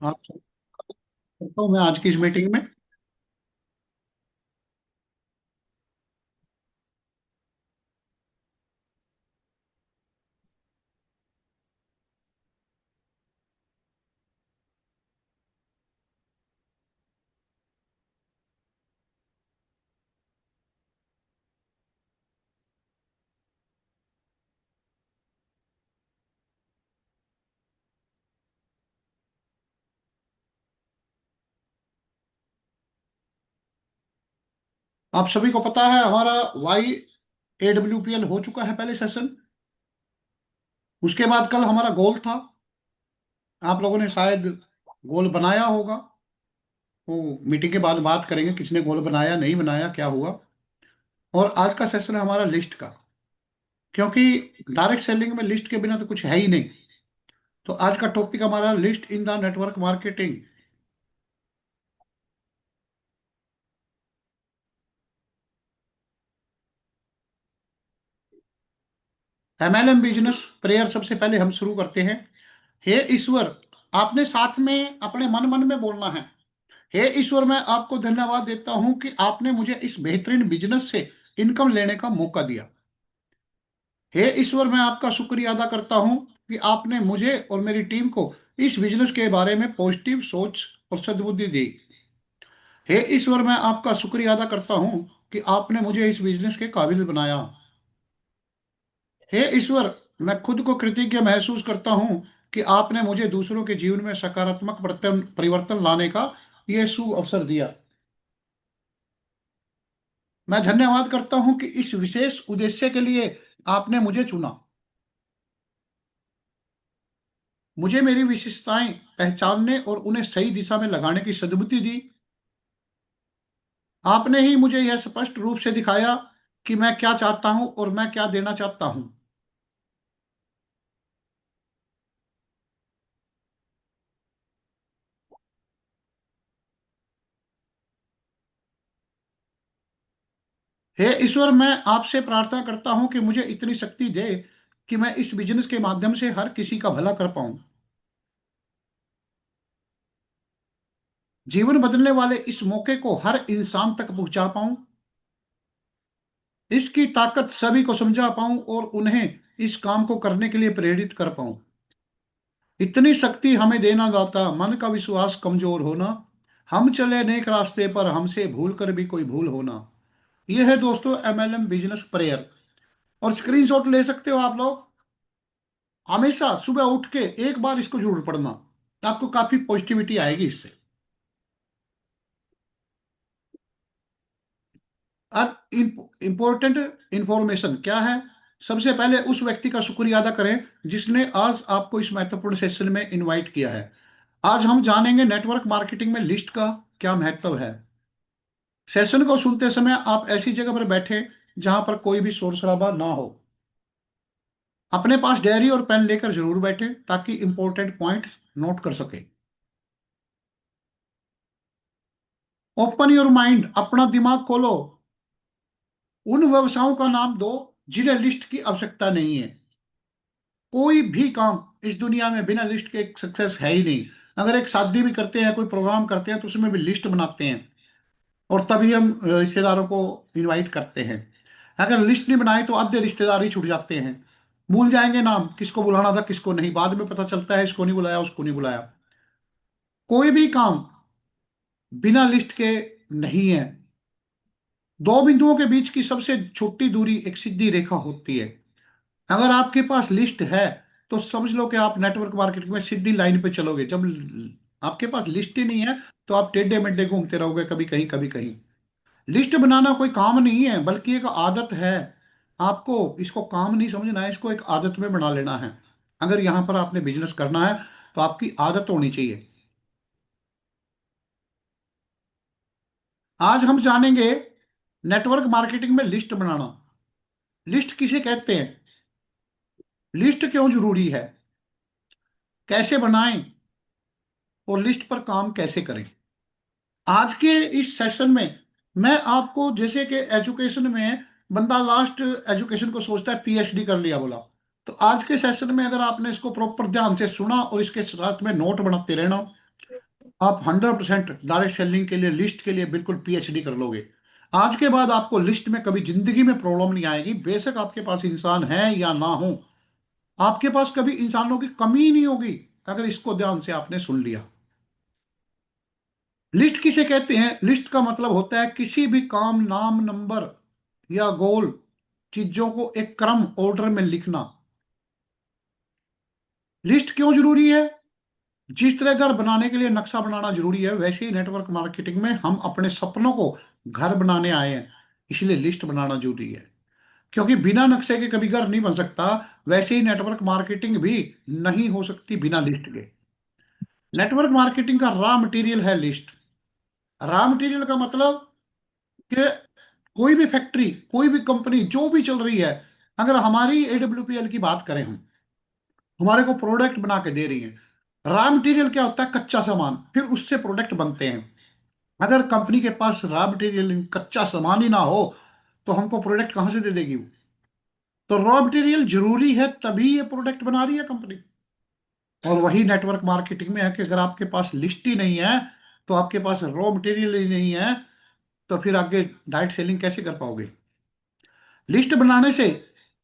हाँ, करता हूँ मैं आज की इस मीटिंग में। आप सभी को पता है हमारा YAWPL हो चुका है पहले सेशन। उसके बाद कल हमारा गोल था। आप लोगों ने शायद गोल बनाया होगा। वो मीटिंग के बाद बात करेंगे किसने गोल बनाया नहीं बनाया क्या हुआ। और आज का सेशन है हमारा लिस्ट का। क्योंकि डायरेक्ट सेलिंग में लिस्ट के बिना तो कुछ है ही नहीं। तो आज का टॉपिक हमारा list in the network marketing. MLM business prayer सबसे पहले हम शुरू करते हैं। हे ईश्वर, आपने साथ में अपने मन मन में बोलना है। हे ईश्वर, मैं आपको धन्यवाद देता हूं कि आपने मुझे इस बेहतरीन बिजनेस से इनकम लेने का मौका दिया। हे ईश्वर, मैं आपका शुक्रिया अदा करता हूं कि आपने मुझे और मेरी टीम को इस बिजनेस के बारे में पॉजिटिव सोच और सद्बुद्धि दी। हे ईश्वर, मैं आपका शुक्रिया अदा करता हूं कि आपने मुझे इस बिजनेस के काबिल बनाया। हे ईश्वर, मैं खुद को कृतज्ञ महसूस करता हूं कि आपने मुझे दूसरों के जीवन में सकारात्मक परिवर्तन लाने का यह शुभ अवसर दिया। मैं धन्यवाद करता हूं कि इस विशेष उद्देश्य के लिए आपने मुझे चुना। मुझे मेरी विशेषताएं पहचानने और उन्हें सही दिशा में लगाने की सद्बुद्धि दी। आपने ही मुझे यह स्पष्ट रूप से दिखाया कि मैं क्या चाहता हूं और मैं क्या देना चाहता हूं। हे ईश्वर, मैं आपसे प्रार्थना करता हूं कि मुझे इतनी शक्ति दे कि मैं इस बिजनेस के माध्यम से हर किसी का भला कर पाऊं। जीवन बदलने वाले इस मौके को हर इंसान तक पहुंचा पाऊं। इसकी ताकत सभी को समझा पाऊं और उन्हें इस काम को करने के लिए प्रेरित कर पाऊं। इतनी शक्ति हमें देना दाता, मन का विश्वास कमजोर होना। हम चले नेक रास्ते पर, हमसे भूल कर भी कोई भूल होना। यह है दोस्तों MLM बिजनेस प्रेयर। और स्क्रीनशॉट ले सकते हो आप लोग। हमेशा सुबह उठ के एक बार इसको जरूर पढ़ना। आपको काफी पॉजिटिविटी आएगी इससे। अब इंपॉर्टेंट इंफॉर्मेशन क्या है। सबसे पहले उस व्यक्ति का शुक्रिया अदा करें जिसने आज आपको इस महत्वपूर्ण सेशन में इनवाइट किया है। आज हम जानेंगे नेटवर्क मार्केटिंग में लिस्ट का क्या महत्व है। सेशन को सुनते समय आप ऐसी जगह पर बैठे जहां पर कोई भी शोर शराबा ना हो। अपने पास डायरी और पेन लेकर जरूर बैठे ताकि इंपॉर्टेंट पॉइंट्स नोट कर सके। ओपन योर माइंड, अपना दिमाग खोलो। उन व्यवसायों का नाम दो जिन्हें लिस्ट की आवश्यकता नहीं है। कोई भी काम इस दुनिया में बिना लिस्ट के सक्सेस है ही नहीं। अगर एक शादी भी करते हैं, कोई प्रोग्राम करते हैं, तो उसमें भी लिस्ट बनाते हैं। और तभी हम रिश्तेदारों को इनवाइट करते हैं। अगर लिस्ट नहीं बनाए तो आधे रिश्तेदार ही छूट जाते हैं। भूल जाएंगे नाम, किसको बुलाना था किसको नहीं, बाद में पता चलता है इसको नहीं बुलाया उसको नहीं बुलाया। कोई भी काम बिना लिस्ट के नहीं है। दो बिंदुओं के बीच की सबसे छोटी दूरी एक सीधी रेखा होती है। अगर आपके पास लिस्ट है तो समझ लो कि आप नेटवर्क मार्केटिंग में सीधी लाइन पे चलोगे। जब आपके पास लिस्ट ही नहीं है तो आप टेढ़े मेढ़े घूमते रहोगे, कभी कहीं कभी कहीं। लिस्ट बनाना कोई काम नहीं है बल्कि एक आदत है। आपको इसको काम नहीं समझना है, इसको एक आदत में बना लेना है। अगर यहाँ पर आपने बिजनेस करना है तो आपकी आदत होनी चाहिए। आज हम जानेंगे नेटवर्क मार्केटिंग में लिस्ट बनाना। लिस्ट किसे कहते हैं, लिस्ट क्यों जरूरी है, कैसे बनाएं और लिस्ट पर काम कैसे करें। आज के इस सेशन में मैं आपको, जैसे कि एजुकेशन में बंदा लास्ट एजुकेशन को सोचता है PhD कर लिया बोला, तो आज के सेशन में अगर आपने इसको प्रॉपर ध्यान से सुना और इसके साथ में नोट बनाते रहना आप 100% डायरेक्ट सेलिंग के लिए, लिस्ट के लिए बिल्कुल पीएचडी कर लोगे। आज के बाद आपको लिस्ट में कभी जिंदगी में प्रॉब्लम नहीं आएगी, बेशक आपके पास इंसान है या ना हो। आपके पास कभी इंसानों की कमी ही नहीं होगी, अगर इसको ध्यान से आपने सुन लिया। लिस्ट किसे कहते हैं? लिस्ट का मतलब होता है किसी भी काम, नाम, नंबर या गोल, चीजों को एक क्रम, ऑर्डर में लिखना। लिस्ट क्यों जरूरी है? जिस तरह घर बनाने के लिए नक्शा बनाना जरूरी है, वैसे ही नेटवर्क मार्केटिंग में हम अपने सपनों को घर बनाने आए हैं, इसलिए लिस्ट बनाना जरूरी है। क्योंकि बिना नक्शे के कभी घर नहीं बन सकता, वैसे ही नेटवर्क मार्केटिंग भी नहीं हो सकती बिना लिस्ट के। नेटवर्क मार्केटिंग का रॉ मटेरियल है लिस्ट। रॉ मटेरियल का मतलब कि कोई भी फैक्ट्री, कोई भी कंपनी जो भी चल रही है, अगर हमारी एडब्ल्यूपीएल की बात करें, हम हमारे को प्रोडक्ट बना के दे रही है। रॉ मटेरियल क्या होता है? कच्चा सामान, फिर उससे प्रोडक्ट बनते हैं। अगर कंपनी के पास रॉ मटेरियल, कच्चा सामान ही ना हो, तो हमको प्रोडक्ट कहां से दे देगी वो? तो रॉ मटेरियल जरूरी है, तभी ये प्रोडक्ट बना रही है कंपनी। और वही नेटवर्क मार्केटिंग में है कि अगर आपके पास लिस्ट ही नहीं है, तो आपके पास रॉ मटेरियल ही नहीं है, तो फिर आगे डायरेक्ट सेलिंग कैसे कर पाओगे? लिस्ट बनाने से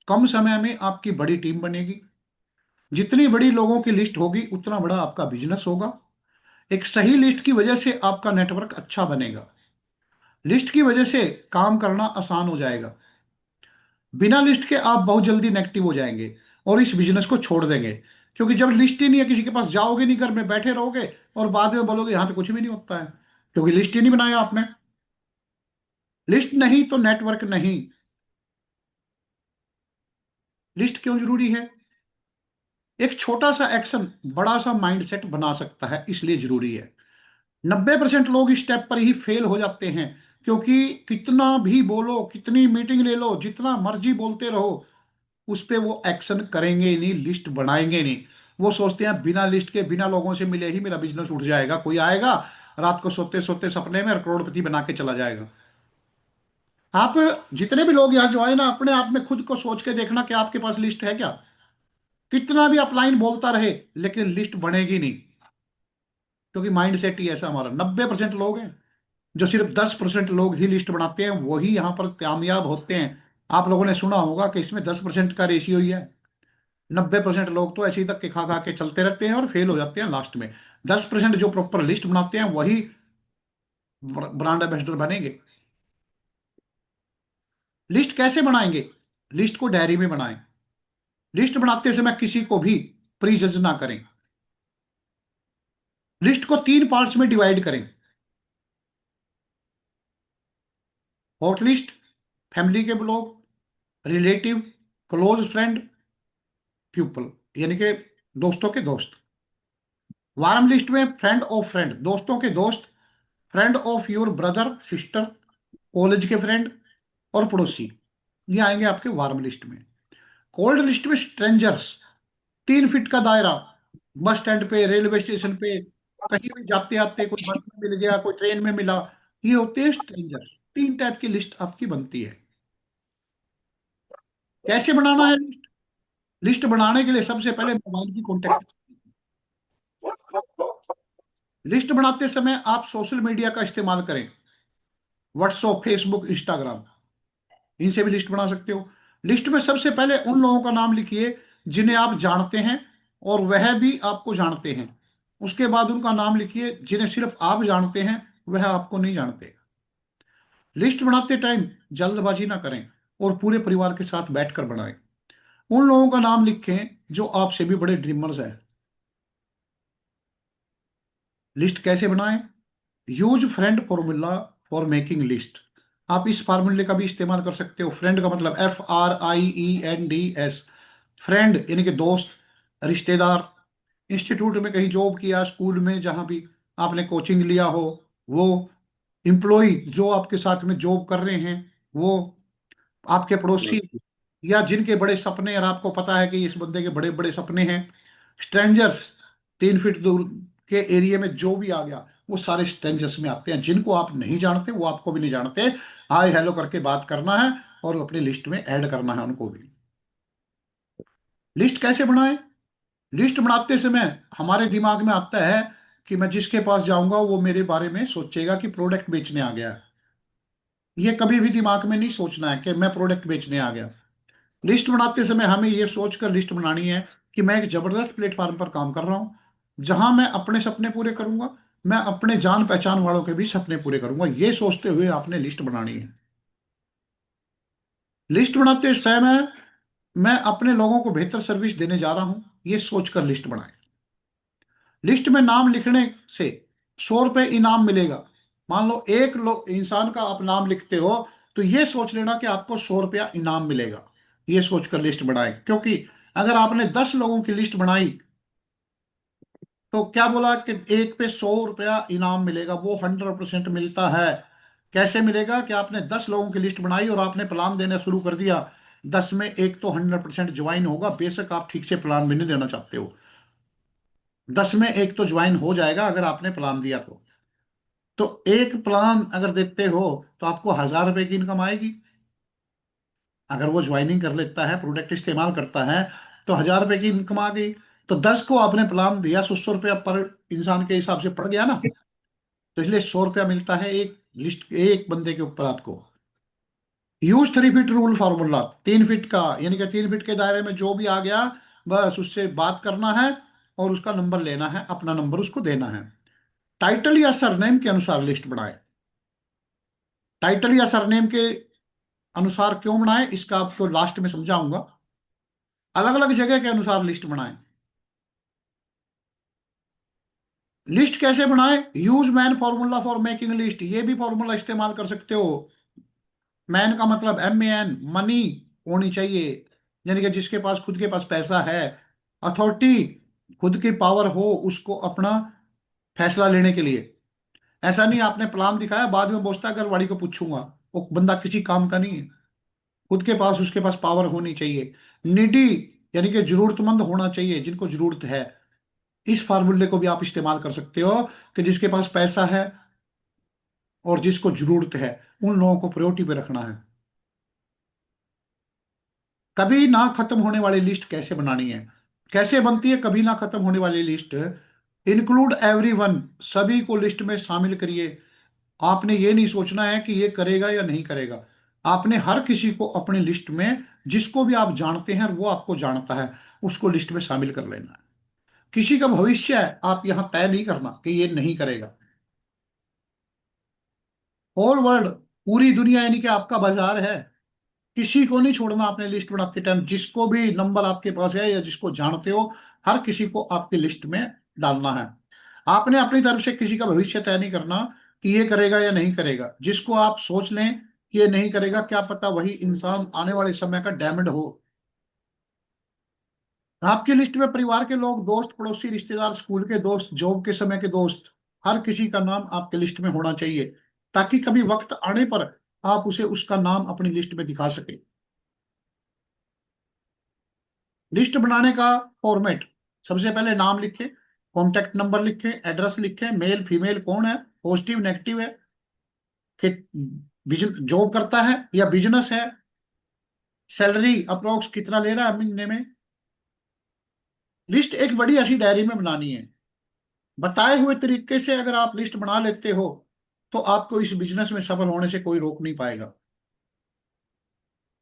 कम समय में आपकी बड़ी टीम बनेगी। जितनी बड़ी लोगों की लिस्ट होगी, उतना बड़ा आपका बिजनेस होगा। एक सही लिस्ट की वजह से आपका नेटवर्क अच्छा बनेगा। लिस्ट की वजह से काम करना आसान हो जाएगा। बिना लिस्ट के आप बहुत जल्दी नेगेटिव हो जाएंगे और इस बिजनेस को छोड़ देंगे। क्योंकि जब लिस्ट ही नहीं है, किसी के पास जाओगे नहीं, घर में बैठे रहोगे और बाद में बोलोगे यहाँ तो कुछ भी नहीं होता है, क्योंकि लिस्ट ही नहीं बनाया आपने। लिस्ट नहीं तो नेटवर्क नहीं। लिस्ट क्यों जरूरी है? एक छोटा सा एक्शन बड़ा सा माइंडसेट बना सकता है, इसलिए जरूरी है। 90% लोग इस स्टेप पर ही फेल हो जाते हैं, क्योंकि कितना भी बोलो, कितनी मीटिंग ले लो, जितना मर्जी बोलते रहो, उस पे वो एक्शन करेंगे ही नहीं, लिस्ट बनाएंगे नहीं। वो सोचते हैं बिना लिस्ट के, बिना लोगों से मिले ही मेरा बिजनेस उठ जाएगा, कोई आएगा रात को सोते सोते सपने में और करोड़पति बना के चला जाएगा। आप जितने भी लोग यहाँ जो आए ना, अपने आप में खुद को सोच के देखना कि आपके पास लिस्ट है क्या। कितना भी आप लाइन बोलता रहे, लेकिन लिस्ट बनेगी नहीं, क्योंकि माइंड सेट ही ऐसा हमारा। 90% लोग हैं, जो सिर्फ 10% लोग ही लिस्ट बनाते हैं, वही यहाँ पर कामयाब होते हैं। आप लोगों ने सुना होगा कि इसमें 10% का रेशियो ही है। 90% लोग तो ऐसे ही धक्के खा खा के चलते रहते हैं और फेल हो जाते हैं लास्ट में। 10% जो प्रॉपर लिस्ट बनाते हैं, वही ब्रांड एम्बेसडर बनेंगे। लिस्ट कैसे बनाएंगे? लिस्ट को डायरी में बनाएं। लिस्ट बनाते समय किसी को भी प्रीजज ना करें। लिस्ट को 3 पार्ट्स में डिवाइड करें। हॉट लिस्ट, फैमिली के लोग, रिलेटिव, क्लोज फ्रेंड, पीपल, यानी कि दोस्तों के दोस्त। वार्म लिस्ट में फ्रेंड ऑफ फ्रेंड, दोस्तों के दोस्त, friend of your brother sister, college के फ्रेंड और पड़ोसी, ये आएंगे आपके वार्म लिस्ट में। कोल्ड लिस्ट में स्ट्रेंजर्स, 3 फीट का दायरा, बस स्टैंड पे, रेलवे स्टेशन पे, कहीं भी जाते आते, कोई बस में मिल गया, कोई ट्रेन में मिला, ये होते हैं स्ट्रेंजर्स। 3 टाइप की लिस्ट आपकी बनती है। कैसे बनाना है लिस्ट? लिस्ट बनाने के लिए सबसे पहले मोबाइल की कॉन्टेक्ट। लिस्ट बनाते समय आप सोशल मीडिया का इस्तेमाल करें। व्हाट्सएप, फेसबुक, इंस्टाग्राम, इनसे भी लिस्ट बना सकते हो। लिस्ट में सबसे पहले उन लोगों का नाम लिखिए जिन्हें आप जानते हैं और वह भी आपको जानते हैं। उसके बाद उनका नाम लिखिए जिन्हें सिर्फ आप जानते हैं, वह आपको नहीं जानते। लिस्ट बनाते टाइम जल्दबाजी ना करें और पूरे परिवार के साथ बैठकर बनाएं। उन लोगों का नाम लिखें जो आपसे भी बड़े ड्रीमर्स हैं। लिस्ट कैसे बनाएं? Use friend formula for making list. आप इस फार्मूले का भी इस्तेमाल कर सकते हो। फ्रेंड का मतलब FRIENDS, फ्रेंड यानी कि दोस्त, रिश्तेदार, इंस्टीट्यूट में कहीं जॉब किया, स्कूल में जहां भी आपने कोचिंग लिया हो वो, एम्प्लॉय जो आपके साथ में जॉब कर रहे हैं वो, आपके पड़ोसी, या जिनके बड़े सपने और आपको पता है कि इस बंदे के बड़े बड़े सपने हैं। स्ट्रेंजर्स, 3 फीट दूर के एरिया में जो भी आ गया, वो सारे स्ट्रेंजर्स में आते हैं। जिनको आप नहीं जानते वो आपको भी नहीं जानते, हाय हेलो करके बात करना है और अपनी लिस्ट में ऐड करना है उनको भी। लिस्ट कैसे बनाएं? लिस्ट बनाते समय हमारे दिमाग में आता है कि मैं जिसके पास जाऊंगा वो मेरे बारे में सोचेगा कि प्रोडक्ट बेचने आ गया है। ये कभी भी दिमाग में नहीं सोचना है कि मैं प्रोडक्ट बेचने आ गया। लिस्ट बनाते समय हमें ये सोचकर लिस्ट बनानी है कि मैं एक जबरदस्त प्लेटफॉर्म पर काम कर रहा हूं, जहां मैं अपने सपने पूरे करूंगा, मैं अपने जान पहचान वालों के भी सपने पूरे करूंगा। ये सोचते हुए आपने लिस्ट बनानी है। लिस्ट बनाते समय मैं अपने लोगों को बेहतर सर्विस देने जा रहा हूं, ये सोचकर लिस्ट बनाएं। लिस्ट में नाम लिखने से 100 रुपये इनाम मिलेगा। मान लो एक इंसान का आप नाम लिखते हो, तो ये सोच लेना कि आपको 100 रुपया इनाम मिलेगा। ये सोचकर लिस्ट बनाए, क्योंकि अगर आपने 10 लोगों की लिस्ट बनाई तो क्या बोला कि एक पे 100 रुपया इनाम मिलेगा, वो 100% मिलता है। कैसे मिलेगा कि आपने 10 लोगों की लिस्ट बनाई और आपने प्लान देना शुरू कर दिया। 10 में एक तो 100% ज्वाइन होगा, बेशक आप ठीक से प्लान भी नहीं देना चाहते हो। 10 में एक तो ज्वाइन हो जाएगा अगर आपने प्लान दिया तो एक प्लान अगर देते हो तो आपको 1,000 रुपए की इनकम आएगी। अगर वो ज्वाइनिंग कर लेता है, प्रोडक्ट इस्तेमाल करता है, तो 1,000 रुपए की इनकम आ गई। तो 10 को आपने प्लान दिया, 100 रुपया पर इंसान के हिसाब से पड़ गया ना। तो इसलिए 100 रुपया मिलता है एक लिस्ट, एक बंदे के ऊपर आपको। Use 3 feet rule formula, 3 feet का, यानी कि 3 फीट के दायरे में जो भी आ गया बस उससे बात करना है और उसका नंबर लेना है, अपना नंबर उसको देना है। टाइटल या सरनेम के अनुसार लिस्ट बनाए। टाइटल या सरनेम के अनुसार क्यों बनाए, इसका आपको लास्ट में समझाऊंगा। अलग अलग जगह के अनुसार लिस्ट बनाएं। लिस्ट कैसे बनाएं? Use man formula for making list, ये भी फॉर्मूला इस्तेमाल कर सकते हो। मैन का मतलब MAN, मनी होनी चाहिए, यानी कि जिसके पास खुद के पास पैसा है। अथॉरिटी, खुद की पावर हो उसको अपना फैसला लेने के लिए। ऐसा नहीं आपने प्लान दिखाया बाद में बोलता है घरवाली को पूछूंगा, वो बंदा किसी काम का नहीं है। खुद के पास उसके पास पावर होनी चाहिए। निडी, यानी कि जरूरतमंद होना चाहिए, जिनको जरूरत है। इस फार्मूले को भी आप इस्तेमाल कर सकते हो कि जिसके पास पैसा है और जिसको जरूरत है, उन लोगों को प्रायोरिटी पे रखना है। कभी ना खत्म होने वाली लिस्ट कैसे बनानी है? कैसे बनती है कभी ना खत्म होने वाली लिस्ट? इंक्लूड एवरीवन, सभी को लिस्ट में शामिल करिए। आपने ये नहीं सोचना है कि ये करेगा या नहीं करेगा। आपने हर किसी को अपनी लिस्ट में, जिसको भी आप जानते हैं और वो आपको जानता है, उसको लिस्ट में शामिल कर लेना है। किसी का भविष्य है आप यहाँ तय नहीं करना कि ये नहीं करेगा। होल वर्ल्ड, पूरी दुनिया, यानी कि आपका बाजार है। किसी को नहीं छोड़ना आपने लिस्ट बनाते टाइम। जिसको भी नंबर आपके पास है या जिसको जानते हो, हर किसी को आपकी लिस्ट में डालना है। आपने अपनी तरफ से किसी का भविष्य तय नहीं करना कि ये करेगा या नहीं करेगा। जिसको आप सोच लें कि ये नहीं करेगा, क्या पता वही इंसान आने वाले समय का डायमंड हो। आपकी लिस्ट में परिवार के लोग, दोस्त, पड़ोसी, रिश्तेदार, स्कूल के दोस्त, जॉब के समय के दोस्त, हर किसी का नाम आपके लिस्ट में होना चाहिए, ताकि कभी वक्त आने पर आप उसे उसका नाम अपनी लिस्ट में दिखा सके। लिस्ट बनाने का फॉर्मेट, सबसे पहले नाम लिखें, कॉन्टेक्ट नंबर लिखें, एड्रेस लिखें, मेल फीमेल कौन है, पॉजिटिव नेगेटिव है, कि जॉब करता है या बिजनेस है, सैलरी अप्रोक्स कितना ले रहा है महीने में। लिस्ट एक बड़ी ऐसी डायरी में बनानी है। बताए हुए तरीके से अगर आप लिस्ट बना लेते हो तो आपको इस बिजनेस में सफल होने से कोई रोक नहीं पाएगा।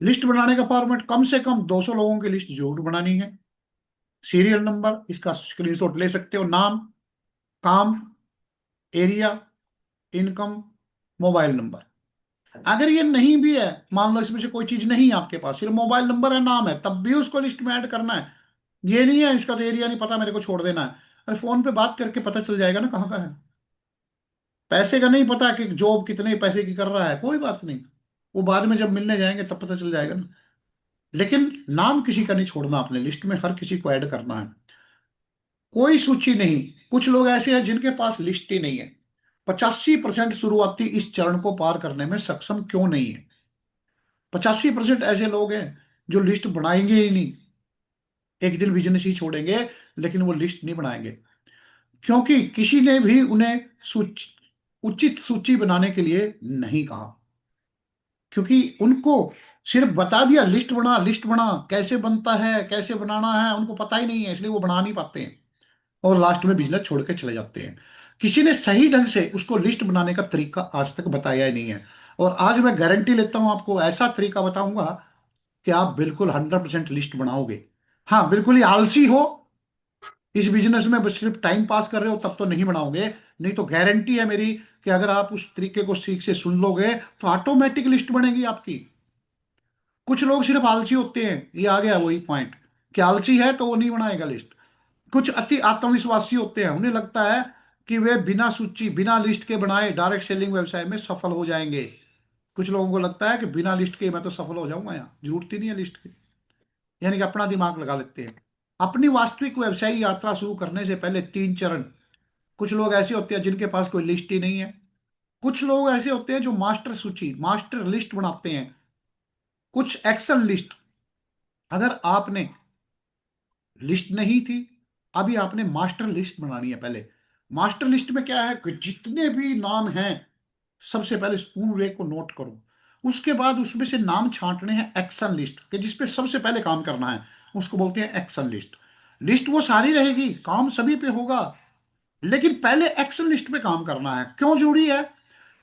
लिस्ट बनाने का फॉर्मेट, कम से कम 200 लोगों की लिस्ट जरूर बनानी है। सीरियल नंबर, इसका स्क्रीनशॉट ले सकते हो। नाम, काम, एरिया, इनकम, मोबाइल नंबर। अगर ये नहीं भी है, मान लो इसमें से कोई चीज नहीं है आपके पास, सिर्फ मोबाइल नंबर है, नाम है, तब भी उसको लिस्ट में ऐड करना है। ये नहीं है इसका तो एरिया नहीं पता, मेरे को छोड़ देना है। अरे फोन पे बात करके पता चल जाएगा ना कहाँ का है। पैसे का नहीं पता कि जॉब कितने पैसे की कर रहा है, कोई बात नहीं, वो बाद में जब मिलने जाएंगे तब पता चल जाएगा ना। लेकिन नाम किसी का नहीं छोड़ना, अपने लिस्ट में हर किसी को ऐड करना है। कोई सूची नहीं। कुछ लोग ऐसे हैं जिनके पास लिस्ट ही नहीं है। 85% शुरुआती इस चरण को पार करने में सक्षम क्यों नहीं है? 85% ऐसे लोग हैं जो लिस्ट बनाएंगे ही नहीं। एक दिन बिजनेस ही छोड़ेंगे लेकिन वो लिस्ट नहीं बनाएंगे, क्योंकि किसी ने भी उन्हें उचित सूची बनाने के लिए नहीं कहा। क्योंकि उनको सिर्फ बता दिया लिस्ट बना, लिस्ट बना, कैसे बनता है, कैसे बनाना है, उनको पता ही नहीं है, इसलिए वो बना नहीं पाते हैं। और लास्ट में बिजनेस छोड़ के चले जाते हैं। किसी ने सही ढंग से उसको लिस्ट बनाने का तरीका आज तक बताया ही नहीं है। और आज मैं गारंटी लेता हूं, आपको ऐसा तरीका बताऊंगा कि आप बिल्कुल 100% लिस्ट बनाओगे। हाँ, बिल्कुल ही आलसी हो, इस बिजनेस में बस सिर्फ टाइम पास कर रहे हो, तब तो नहीं बनाओगे। नहीं तो गारंटी है मेरी कि अगर आप उस तरीके को सीख से सुन लोगे तो ऑटोमेटिक लिस्ट बनेगी आपकी। कुछ लोग सिर्फ आलसी होते हैं, ये आ गया वही पॉइंट, कि आलसी है तो वो नहीं बनाएगा लिस्ट। कुछ अति आत्मविश्वासी होते हैं, उन्हें लगता है कि वे बिना सूची बिना लिस्ट के बनाए डायरेक्ट सेलिंग व्यवसाय में सफल हो जाएंगे। कुछ लोगों को लगता है कि बिना लिस्ट के मैं तो सफल हो जाऊंगा, यहाँ जरूरत ही नहीं है लिस्ट की। यानी कि अपना दिमाग लगा लेते हैं। अपनी वास्तविक व्यवसायी यात्रा शुरू करने से पहले 3 चरण। कुछ लोग ऐसे होते हैं जिनके पास कोई लिस्ट ही नहीं है। कुछ लोग ऐसे होते हैं जो मास्टर सूची मास्टर लिस्ट बनाते हैं। कुछ एक्शन लिस्ट। अगर आपने लिस्ट नहीं थी, अभी आपने मास्टर लिस्ट बनानी है पहले। मास्टर लिस्ट में क्या है कि जितने भी नाम हैं, सबसे पहले इस पूरे को नोट करो। उसके बाद उसमें से नाम छांटने हैं एक्शन लिस्ट के, जिसपे सबसे पहले काम करना है, उसको बोलते हैं एक्शन लिस्ट। लिस्ट वो सारी रहेगी, काम सभी पे होगा, लेकिन पहले एक्शन लिस्ट पे काम करना है। क्यों जरूरी है?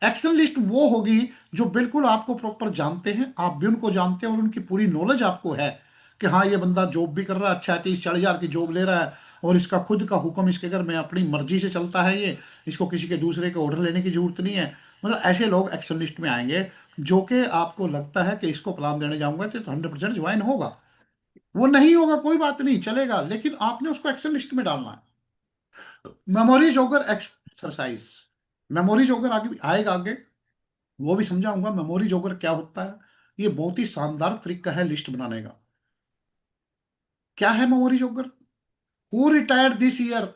एक्शन लिस्ट वो होगी जो बिल्कुल आपको प्रॉपर जानते हैं, आप भी उनको जानते हैं और उनकी पूरी नॉलेज आपको है कि हाँ ये बंदा जॉब भी कर रहा है, अच्छा है, 30-40 हज़ार की जॉब ले रहा है, और इसका खुद का हुक्म इसके घर में अपनी मर्जी से चलता है, ये इसको किसी के दूसरे के ऑर्डर लेने की जरूरत नहीं है। मतलब ऐसे लोग एक्शन लिस्ट में आएंगे, जो कि आपको लगता है कि इसको प्लान देने जाऊंगा तो 100% ज्वाइन होगा। वो नहीं होगा कोई बात नहीं, चलेगा, लेकिन आपने उसको एक्शन लिस्ट में डालना है। मेमोरी जोगर एक्सरसाइज। मेमोरी जोगर आगे आएगा, आगे वो भी समझाऊंगा मेमोरी जोगर क्या होता है। ये बहुत ही शानदार तरीका है लिस्ट बनाने का। क्या है memory jogger? Who retired this year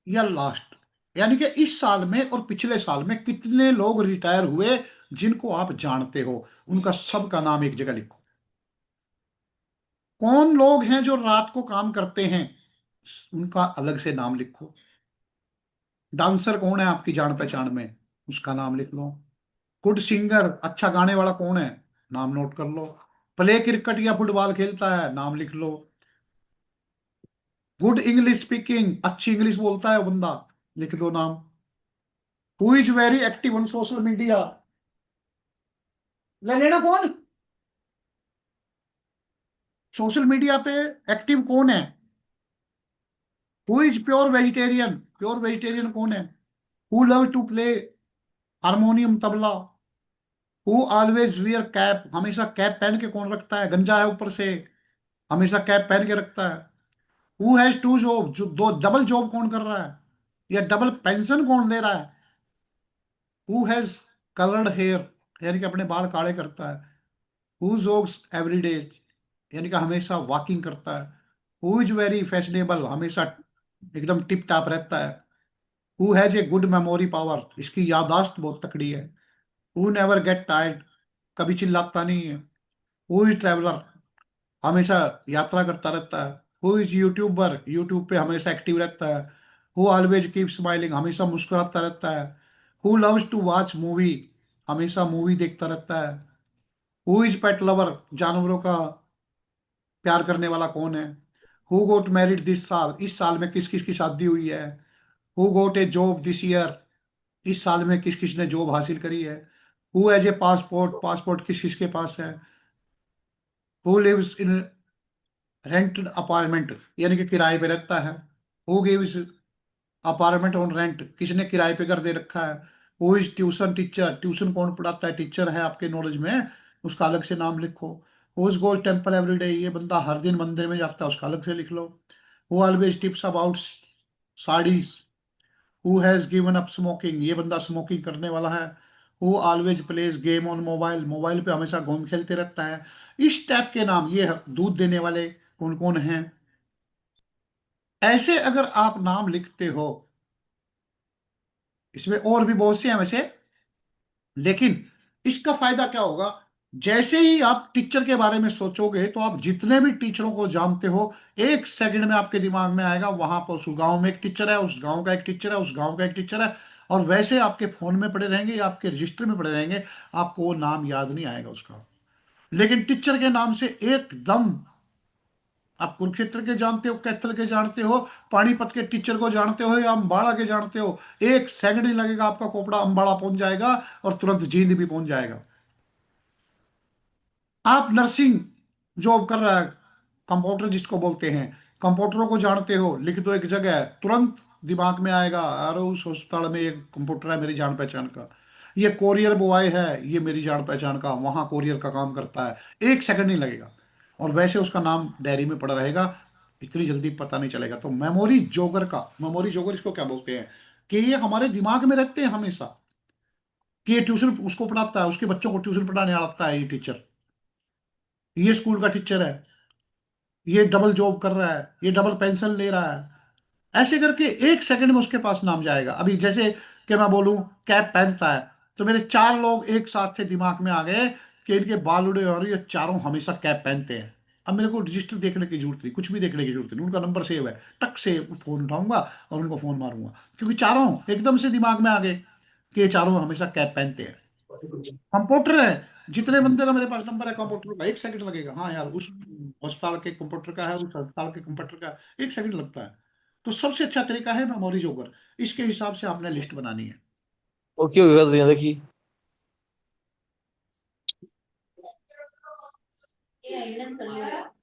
या लास्ट, यानी कि इस साल में और पिछले साल में कितने लोग रिटायर हुए जिनको आप जानते हो, उनका सबका नाम एक जगह लिखो। कौन लोग हैं जो रात को काम करते हैं, उनका अलग से नाम लिखो। डांसर कौन है आपकी जान पहचान में, उसका नाम लिख लो। गुड सिंगर, अच्छा गाने वाला कौन है, नाम नोट कर लो। प्ले क्रिकेट या फुटबॉल खेलता है, नाम लिख लो। गुड इंग्लिश स्पीकिंग, अच्छी इंग्लिश बोलता है वो बंदा, लिख दो नाम। Who is very active on social media, ले लेना कौन, सोशल मीडिया पे एक्टिव कौन है। Who is pure vegetarian, pure vegetarian कौन है। Who love to play harmonium tabla. Who always wear cap, हमेशा कैप पहन के कौन रखता है, गंजा है ऊपर से, हमेशा कैप पहन के रखता है। हु हैज टू जॉब, जो दो डबल जॉब कौन कर रहा है, या डबल पेंशन कौन ले रहा है। हु हैज कलर्ड हेयर, यानी कि अपने बाल काले करता है। हु जॉग्स एवरी डे, यानी कि हमेशा वॉकिंग करता है। हु इज वेरी फैशनेबल, हमेशा एकदम टिप टाप रहता है। Who has a good memory power, इसकी याददाश्त बहुत तकड़ी है। हु नेवर गेट टायर्ड, कभी चिल्लाता नहीं है। हु इज ट्रैवलर, हमेशा यात्रा करता रहता है। हु इज यूट्यूबर, यूट्यूब पे हमेशा एक्टिव रहता है। हु ऑलवेज कीप स्माइलिंग, हमेशा मुस्कुराता रहता है। Who loves to watch movie, हमेशा मूवी देखता रहता है। हु इज पेट लवर, जानवरों का प्यार करने वाला कौन है। हु गोट मैरिड दिस साल, इस साल में किस किस की शादी हुई है। Who got A job this year, इस साल में किस किस ने जॉब हासिल करी है। Who has a passport, passport किस किस के पास है। Who lives in rented apartment, यानी कि किराए पे रहता है। Who gives apartment on rent, किसने किराए पे घर दे रखा है। Who is tuition teacher, tuition कौन पढ़ाता है, टीचर है आपके नॉलेज में, उसका अलग से नाम लिखो। Who is goes temple everyday, ये बंदा हर दिन मंदिर में जाता है, उसका अलग से लिख लो। Who always tips about saris. Who has given up smoking, ये बंदा स्मोकिंग करने वाला है। Who always plays game on mobile, mobile पे हमेशा गेम खेलते रहता है। इस टाइप के नाम, ये दूध देने वाले कौन कौन हैं। ऐसे अगर आप नाम लिखते हो, इसमें और भी बहुत से हैं वैसे, लेकिन इसका फायदा क्या होगा, जैसे ही आप टीचर के बारे में सोचोगे तो आप जितने भी टीचरों को जानते हो, 1 सेकंड में आपके दिमाग में आएगा वहां पर उस गांव में एक टीचर है, उस गांव का एक टीचर है, उस गांव का एक टीचर है। और वैसे आपके फोन में पड़े रहेंगे या आपके रजिस्टर में पड़े रहेंगे, आपको वो नाम याद नहीं आएगा उसका। लेकिन टीचर के नाम से एकदम आप कुरुक्षेत्र के जानते हो, कैथल के जानते हो, पानीपत के टीचर को जानते हो, या अम्बाड़ा के जानते हो, 1 सेकंड नहीं लगेगा, आपका कोपड़ा अम्बाड़ा पहुंच जाएगा और तुरंत जींद भी पहुंच जाएगा। आप नर्सिंग जॉब कर रहा है, कंपाउंडर जिसको बोलते हैं, कंपाउंडरों को जानते हो, लिख दो एक जगह, तुरंत दिमाग में आएगा, अरे उस अस्पताल में एक कंप्यूटर है मेरी जान पहचान का। ये कोरियर बॉय है, ये मेरी जान पहचान का, वहां कोरियर का काम करता है, 1 सेकंड नहीं लगेगा। और वैसे उसका नाम डायरी में पड़ा रहेगा, इतनी जल्दी पता नहीं चलेगा। तो मेमोरी जोगर का, मेमोरी जोगर इसको क्या बोलते हैं, कि ये हमारे दिमाग में रहते हैं हमेशा। कि ये ट्यूशन उसको पढ़ाता है, उसके बच्चों को ट्यूशन पढ़ाने आता है ये टीचर, ये स्कूल का टीचर है, ये डबल जॉब कर रहा है, ये डबल पेंशन ले रहा है। ऐसे करके 1 सेकंड में उसके पास नाम जाएगा। अभी जैसे कि मैं बोलूं कैप पहनता है, तो मेरे 4 लोग एक साथ से दिमाग में आ गए कि इनके बाल उड़े और ये चारों हमेशा कैप पहनते हैं। अब मेरे को रजिस्टर देखने की जरूरत नहीं, कुछ भी देखने की जरूरत नहीं, उनका नंबर सेव है, टक से फोन उठाऊंगा और उनको फोन मारूंगा, क्योंकि चारों एकदम से दिमाग में आ गए कि ये चारों हमेशा कैप पहनते हैं। कंप्यूटर है, जितने बंदे का मेरे पास नंबर है कंप्यूटर का, 1 सेकंड लगेगा, हाँ यार उस अस्पताल के कंप्यूटर का है, उस अस्पताल के कंप्यूटर का है, 1 सेकंड लगता है। तो सबसे अच्छा तरीका है मेमोरी जोकर। इसके हिसाब से आपने लिस्ट बनानी है। ओके होगा तो यहाँ देखिए।